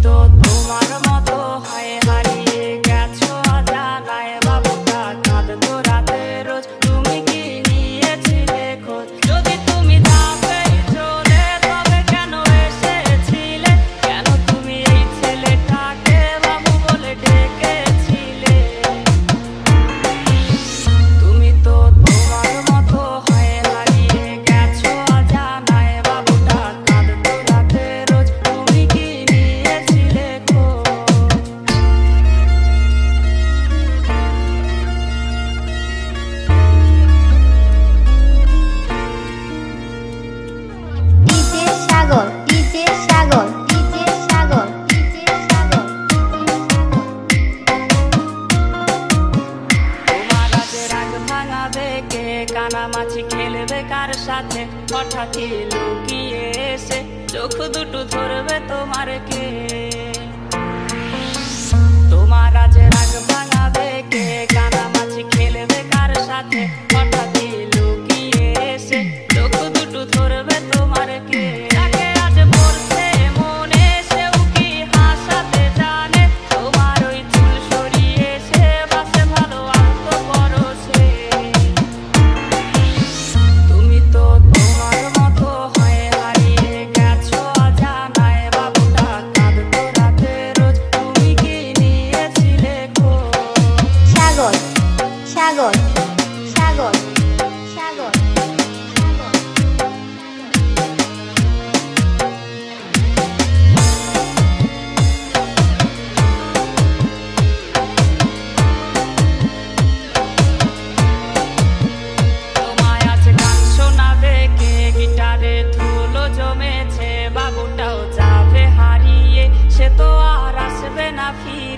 তো তোমার মতো হয় হারিয়ে গেছো অজানায় বাবুটা কাঁদতো রাতে রোজ। তুমি কি নিয়েছিলে খোঁজ? যদি তুমি যাবেই চলে তবে কেন এসেছিলে? কেন তুমি এই ছেলেটাকে বাবু বলে ডেকেছিলে? তুমি তো তোমার মতো হয় হারিয়ে গেছো অজানায় বাবুটা কাঁদতো রাতে রোজ। তুমি কি নিয়েছিলে খোঁজ? ডিজে সাগর, ডিজে সাগর, ডিজে সাগর, ডিজে সাগর। তোমার আজ রাগ ভাঙাবে কে? কানামাছি খেলবে কার সাথে? হঠাৎই লুকিয়ে এসে চোখ দুটো ধরবে তোমার কে? তোমার আজ রাগ ভাঙাবে কে? কানামাছি খেলবে কার সাথে? হঠাৎই লুকিয়ে এসে চোখ দুটো ধরবে তোমার কে? তাকে আজ পড়ছে মনে সেও কি হাসাতে জানে? তোমার ওই চুল সরিয়ে সে বাসে ভালো আলতো পরশে। তুমি তো তোমার মতো হয় হারিয়ে গেছো অজানায় বাবুটা কাঁদতো রাতে রোজ। তুমি কি নিয়েছিলে খোঁজ? সাগর, সাগর, সাগর, সাগর, সাগর। তোমায় আজ গান শোনাবে কে? গিটারে ধুলো জমেছে বাবুটাও যাবে হারিয়ে, সে তো আর আসবে না ফিরে।